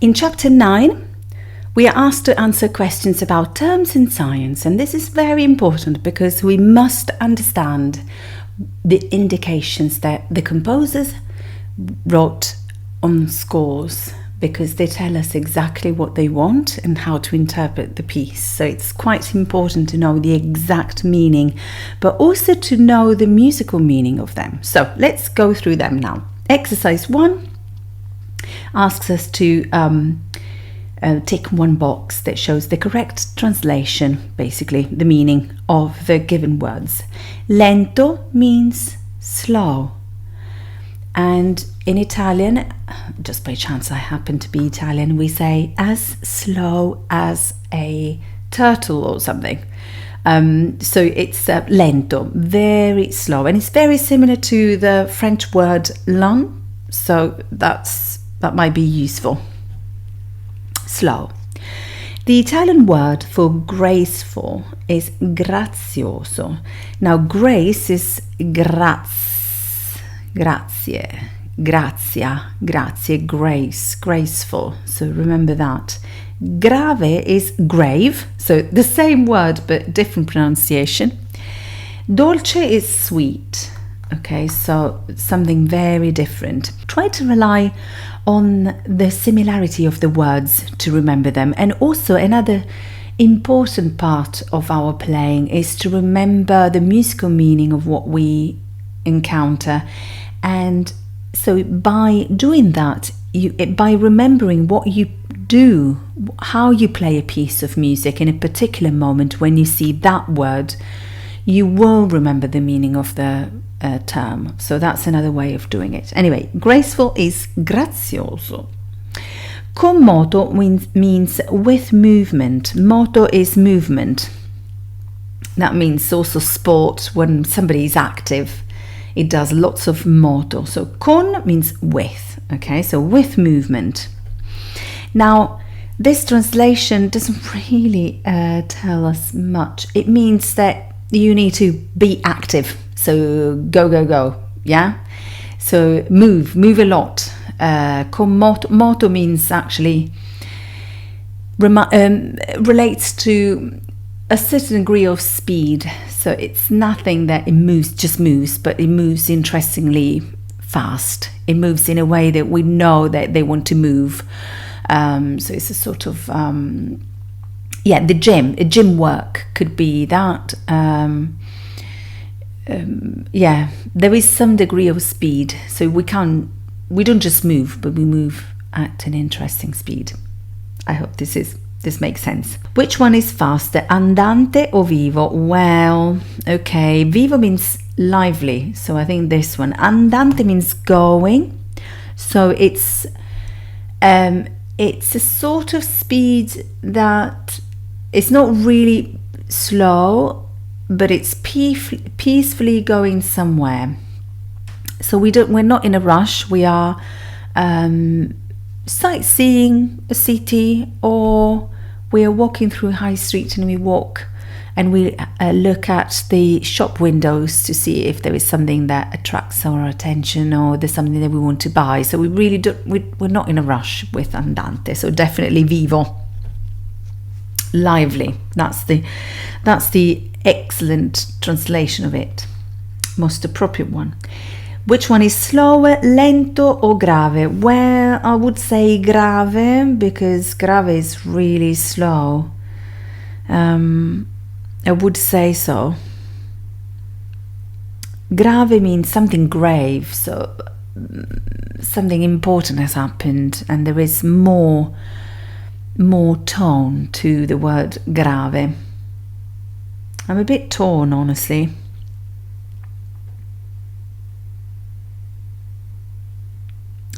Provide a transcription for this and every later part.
In Chapter 9, we are asked to answer questions about terms in science, and this is very important because we must understand the indications that the composers wrote on scores, because they tell us exactly what they want and how to interpret the piece. So it's quite important to know the exact meaning, but also to know the musical meaning of them. So let's go through them now. Exercise 1 asks us to tick one box that shows the correct translation, basically the meaning of the given words. Lento means slow. And in Italian, just by chance I happen to be Italian, we say as slow as a turtle or something. So it's lento, very slow. And it's very similar to the French word lent, so that might be useful. Slow. The Italian word for graceful is grazioso. Now grace is grazie, grazia, grazie, grace, graceful. So remember that. Grave is grave, so the same word but different pronunciation. Dolce is sweet. Okay, so something very different. Try to rely on the similarity of the words to remember them. And also another important part of our playing is to remember the musical meaning of what we encounter. And so by doing that, by remembering what you do, how you play a piece of music in a particular moment, when you see that word, you will remember the meaning of the term. So that's another way of doing it. Anyway, graceful is grazioso. Con moto means with movement. Moto is movement. That means also sport. When somebody is active, it does lots of moto. So con means with. Okay, so with movement. Now, this translation doesn't really tell us much. It means that you need to be active. So go, go, go. Yeah. So move a lot. Con moto means actually relates to a certain degree of speed. So it's nothing that it just moves, but it moves interestingly fast. It moves in a way that we know that they want to move. So it's a sort of the gym work could be that. There is some degree of speed, so we don't just move, but we move at an interesting speed. I hope this makes sense. Which one is faster, andante or vivo? Well, okay, vivo means lively, so I think this one. Andante means going, so it's a sort of speed that it's not really slow, but it's peacefully going somewhere. So we're not in a rush. We are sightseeing a city, or we are walking through High Street and we walk and we look at the shop windows to see if there is something that attracts our attention, or there's something that we want to buy. So we really we're not in a rush with andante. So definitely vivo, lively. That's the excellent translation of it, most appropriate one. Which one is slower, lento or grave? Well, I would say grave, because grave is really slow. I would say so. Grave means something grave, so something important has happened and there is more tone to the word grave. I'm a bit torn, honestly.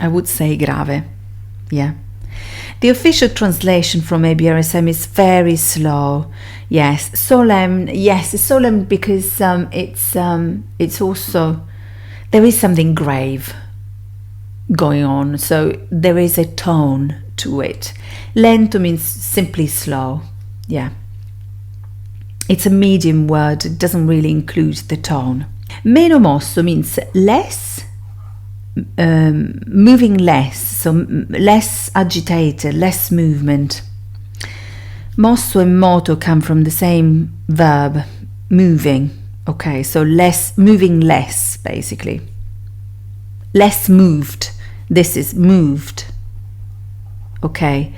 I would say grave, yeah. The official translation from ABRSM is very slow. Yes, solemn. Yes, solemn because it's also, there is something grave going on, so there is a tone to it. Lento means simply slow, yeah. It's a medium word, it doesn't really include the tone. Meno mosso means less moving less, so less agitated, less movement. Mosso and moto come from the same verb, moving. Okay, so moving less, basically. Less moved. This is moved. Okay.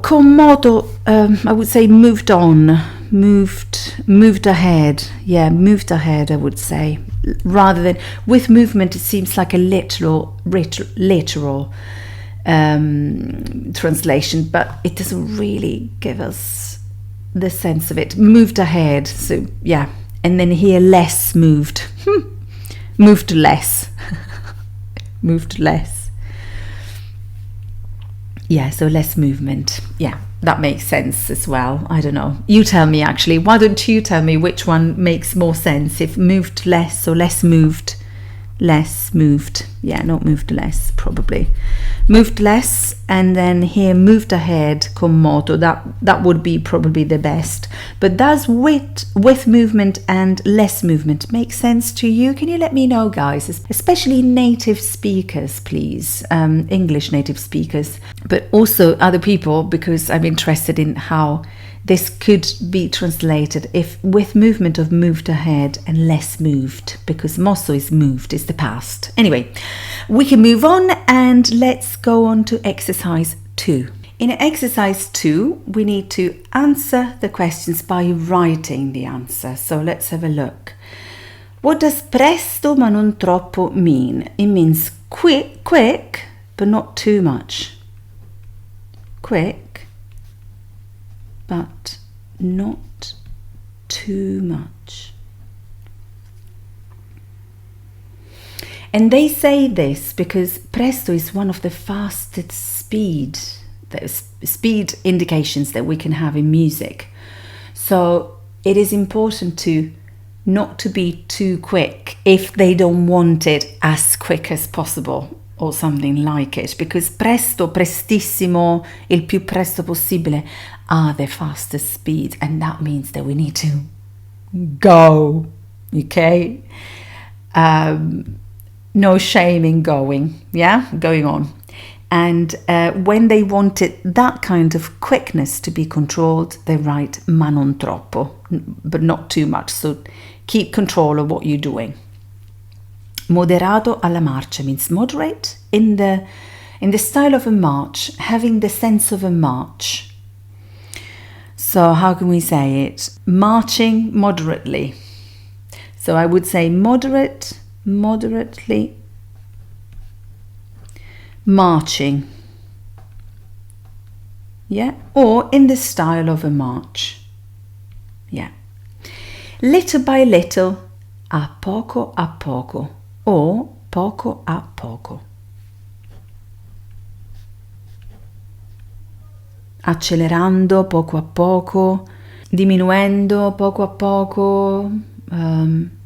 Con moto, I would say moved on, moved ahead. Yeah, moved ahead, I would say. Rather than with movement, it seems like a literal translation, but it doesn't really give us the sense of it. Moved ahead, so yeah. And then here, less moved. Moved less. Moved less. Yeah, so less movement. Yeah, that makes sense as well. I don't know. You tell me, actually. Why don't you tell me which one makes more sense? If moved less or less moved? Less moved. Yeah, not moved less, probably. Moved less, and then here moved ahead con moto. That would be probably the best. But does with movement and less movement make sense to you? Can you let me know, guys? Especially native speakers, please. English native speakers, but also other people, because I'm interested in how this could be translated if with movement of moved ahead and less moved, because mosso is moved, is the past. Anyway, we can move on and let's go on to exercise 2. In exercise 2, we need to answer the questions by writing the answer. So let's have a look. What does presto ma non troppo mean? It means quick, but not too much. Quick, but not too much. And they say this because presto is one of the fastest speed indications that we can have in music. So it is important to not to be too quick if they don't want it as quick as possible or something like it, because presto, prestissimo, il più presto possibile are the fastest speed, and that means that we need to go, okay? No shame in going, yeah, going on. And when they wanted that kind of quickness to be controlled, they write ma non troppo, but not too much. So keep control of what you're doing. Moderato alla marcia means moderate in the style of a march, having the sense of a march. So how can we say it? Marching moderately. So I would say moderately marching. Yeah, or in the style of a march. Yeah. Little by little, a poco, or poco a poco. Accelerando poco a poco, diminuendo poco a poco.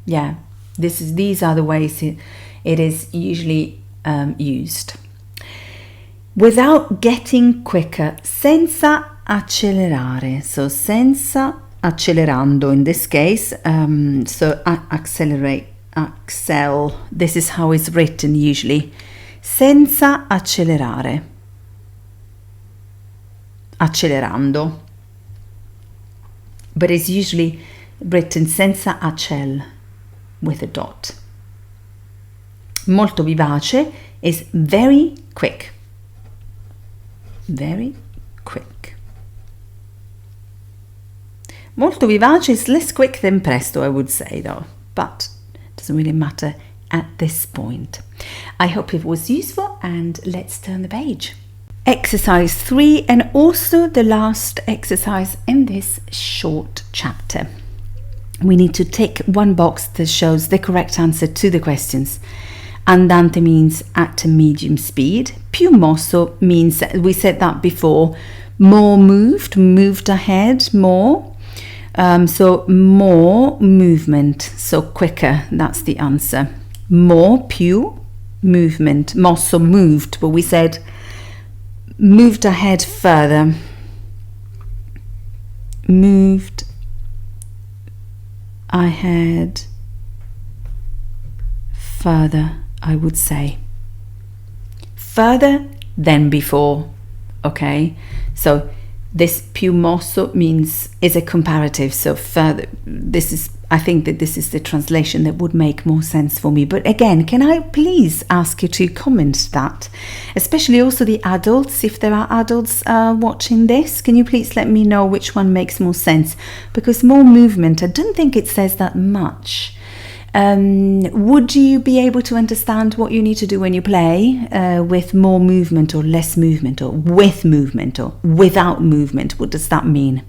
Yeah, these are the ways it is usually used. Without getting quicker, senza accelerare. So senza accelerando in this case. So accel. This is how it's written usually. Senza accelerare. Accelerando. But it's usually written senza accel with a dot. Molto vivace is very quick. Very quick. Molto vivace is less quick than presto, I would say, though. But it doesn't really matter at this point. I hope it was useful, and let's turn the page. Exercise 3, and also the last exercise in this short chapter. We need to tick one box that shows the correct answer to the questions. Andante means at a medium speed. Più mosso means, we said that before, more moved ahead, more. So more movement, so quicker, that's the answer. More, più, movement. Mosso, moved, but we said moved ahead further. Moved ahead further, I would say. Further than before, okay? So this più mosso is a comparative, so further, I think that this is the translation that would make more sense for me. But again, can I please ask you to comment that, especially also the adults, if there are adults watching this, can you please let me know which one makes more sense? Because more movement, I don't think it says that much. Would you be able to understand what you need to do when you play with more movement or less movement, or with movement or without movement? What does that mean?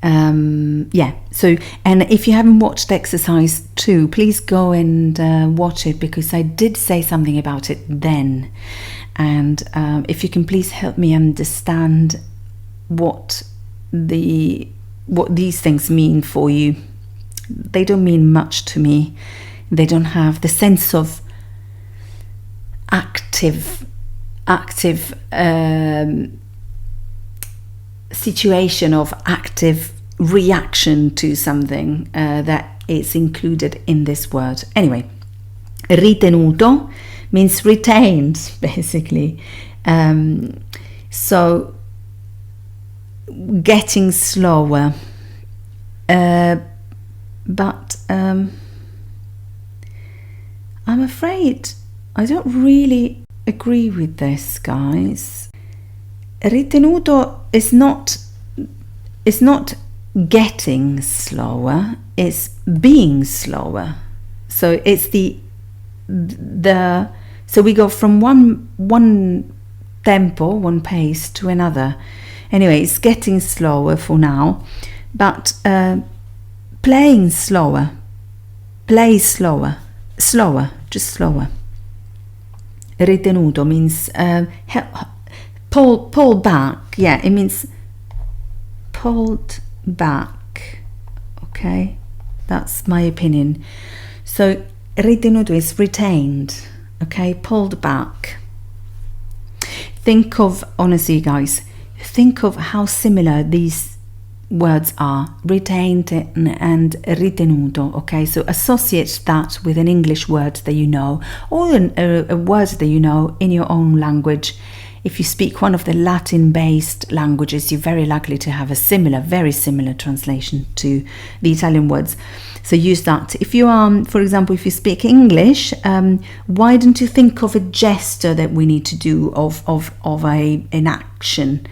So, and if you haven't watched exercise 2, please go and watch it, because I did say something about it then. And if you can please help me understand what these things mean for you. They don't mean much to me. They don't have the sense of active situation, of active reaction to something that is included in this word. Anyway, ritenuto means retained, basically. So getting slower. But I'm afraid I don't really agree with this, guys. Ritenuto is not getting slower, it's being slower. So it's so we go from one tempo, one pace to another. Anyway, it's getting slower for now, but playing slower, play slower, just slower. Ritenuto means pull back. Yeah, it means pulled back. Okay, that's my opinion. So ritenuto is retained. Okay, pulled back. Honestly, guys, think of how similar these words are, retained and ritenuto. Okay, so associate that with an English word that you know, or a word that you know in your own language. If you speak one of the Latin-based languages, you're very likely to have a very similar translation to the Italian words. So use that. If you are, for example, if you speak English, why don't you think of a gesture that we need to do of an action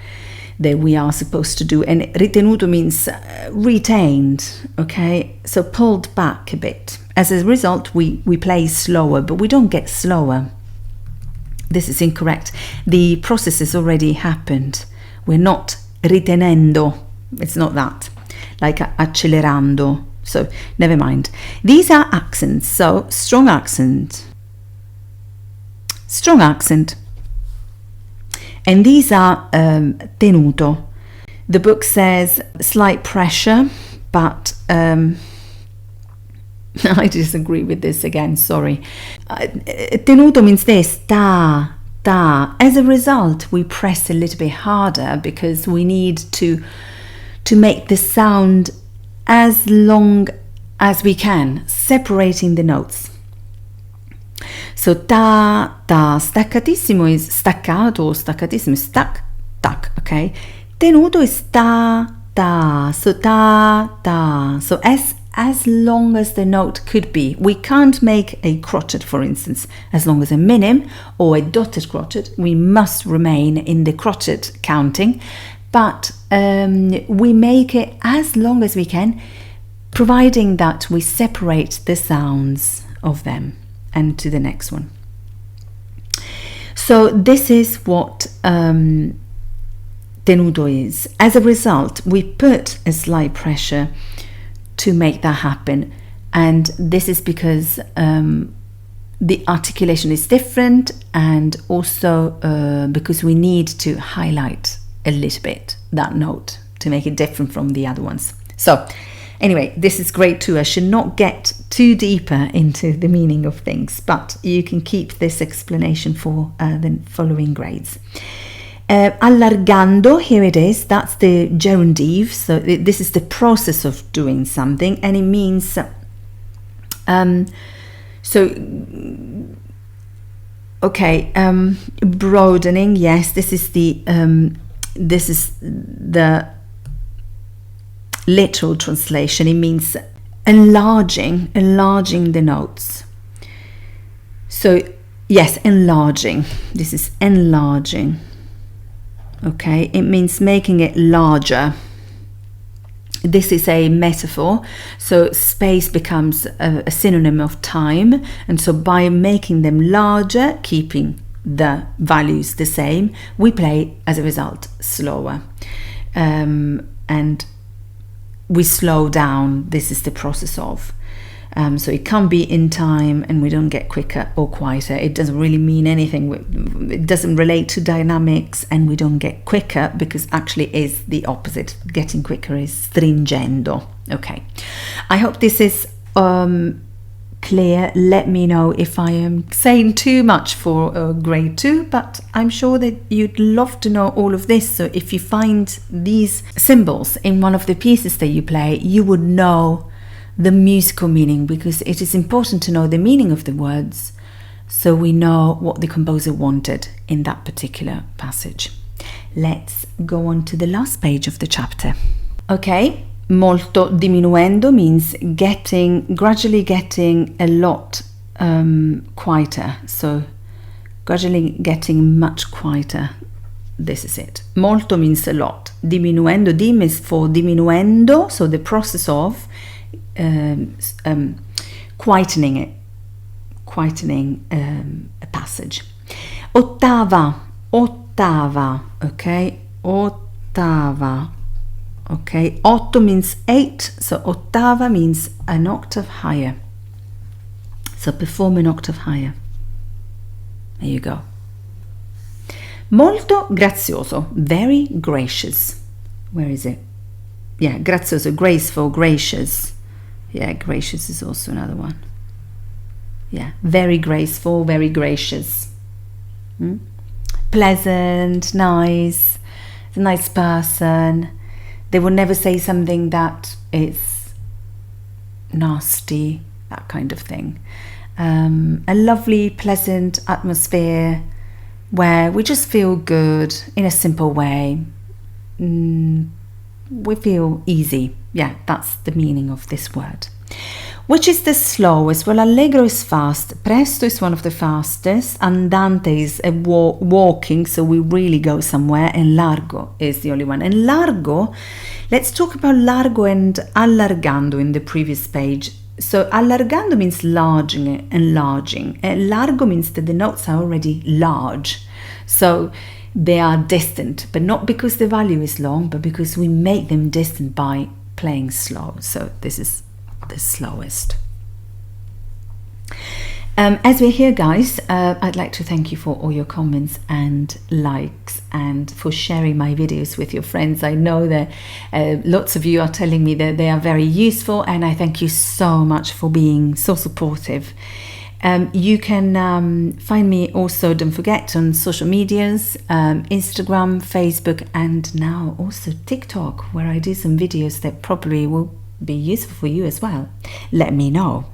that we are supposed to do? And ritenuto means retained, okay? So pulled back a bit. As a result, we play slower, but we don't get slower. This is incorrect. The process has already happened. We're not ritenendo. It's not that. Like accelerando. So never mind. These are accents. So strong accent. Strong accent. And these are tenuto. The book says slight pressure, but I disagree with this again, sorry. Tenuto means this, ta. As a result, we press a little bit harder because we need to make the sound as long as we can, separating the notes. So ta, staccatissimo is staccato, staccatissimo is stack, okay? Tenuto is ta, so ta. So as long as the note could be. We can't make a crotchet, for instance, as long as a minim or a dotted crotchet. We must remain in the crotchet counting, but we make it as long as we can, providing that we separate the sounds of them and to the next one. So this is what tenuto is. As a result, we put a slight pressure to make that happen, and this is because the articulation is different, and also because we need to highlight a little bit that note to make it different from the other ones. So anyway, this is great too. I should not get too deeper into the meaning of things, but you can keep this explanation for the following grades. Allargando, here it is, that's the gerundive. So this is the process of doing something, and it means Broadening, yes, this is the literal translation. It means enlarging the notes. So yes, enlarging. This is enlarging. Okay, it means making it larger. This is a metaphor, so space becomes a synonym of time, and so by making them larger, keeping the values the same, we play as a result slower, and we slow down. This is the process of. So it can't be in time and we don't get quicker or quieter. It doesn't really mean anything. It doesn't relate to dynamics, and we don't get quicker because actually is the opposite. Getting quicker is stringendo. Okay. I hope this is clear. Let me know if I am saying too much for grade 2, but I'm sure that you'd love to know all of this. So if you find these symbols in one of the pieces that you play, you would know the musical meaning, because it is important to know the meaning of the words so we know what the composer wanted in that particular passage. Let's go on to the last page of the chapter. Okay, molto diminuendo means gradually getting a lot quieter. So gradually getting much quieter. This is it. Molto means a lot. Diminuendo, dim is for diminuendo, so the process of quietening a passage. Ottava, okay, ottava, okay. Otto means 8, so ottava means an octave higher. So perform an octave higher. There you go. Molto grazioso, very gracious. Where is it? Yeah, grazioso, graceful, gracious. Yeah, gracious is also another one. Yeah, very graceful, very gracious. Pleasant, nice, a nice person. They will never say something that is nasty, that kind of thing. A lovely, pleasant atmosphere where we just feel good in a simple way. We feel easy. Yeah, that's the meaning of this word. Which is the slowest? Well, allegro is fast. Presto is one of the fastest. Andante is a walking, so we really go somewhere. And largo is the only one. And largo, let's talk about largo and allargando in the previous page. So allargando means enlarging. And largo means that the notes are already large. So they are distant, but not because the value is long, but because we make them distant by playing slow. So this is the slowest. As we're here, guys, I'd like to thank you for all your comments and likes and for sharing my videos with your friends. I know that lots of you are telling me that they are very useful, and I thank you so much for being so supportive. You can find me also, don't forget, on social medias, Instagram, Facebook, and now also TikTok, where I do some videos that probably will be useful for you as well. Let me know.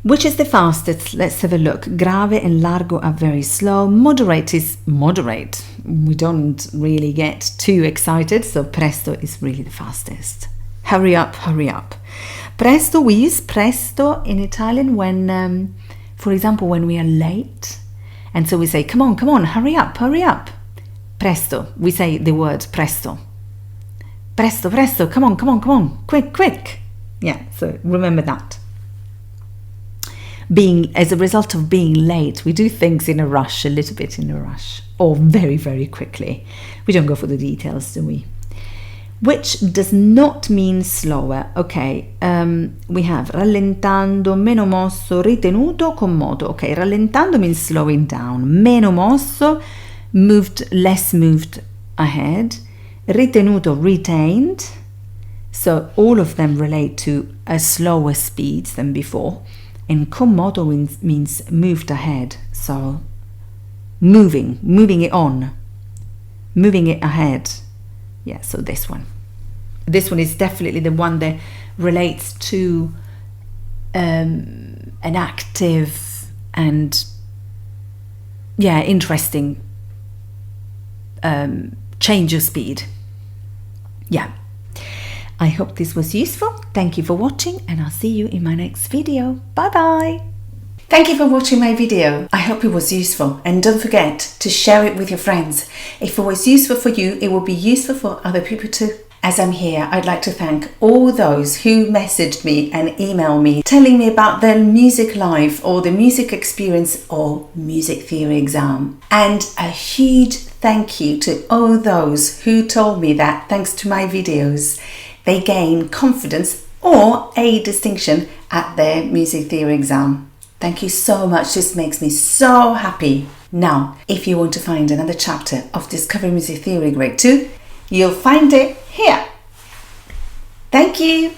Which is the fastest? Let's have a look. Grave and largo are very slow. Moderate is moderate. We don't really get too excited, so presto is really the fastest. Hurry up, hurry up. Presto, we use presto in Italian when, for example, when we are late. And so we say, come on, hurry up, hurry up. Presto, we say the word presto. Presto, come on, quick. Yeah, so remember that. As a result of being late, we do things in a rush, a little bit in a rush, or very, very quickly. We don't go for the details, do we? Which does not mean slower. Okay, we have rallentando, meno mosso, ritenuto, con moto. Okay, rallentando means slowing down. Meno mosso, less moved ahead. Ritenuto, retained. So all of them relate to a slower speed than before. And con moto means moved ahead. So moving it on, moving it ahead. Yeah, so this one is definitely the one that relates to an active and interesting change of speed. Yeah. I hope this was useful. Thank you for watching, and I'll see you in my next video. Bye bye. Thank you for watching my video. I hope it was useful, and don't forget to share it with your friends. If it was useful for you, it will be useful for other people too. As I'm here, I'd like to thank all those who messaged me and emailed me telling me about their music life or the music experience or music theory exam. And a huge thank you to all those who told me that thanks to my videos, they gain confidence or a distinction at their music theory exam. Thank you so much. This makes me so happy. Now, if you want to find another chapter of Discover Music Theory Grade 2, you'll find it here. Thank you.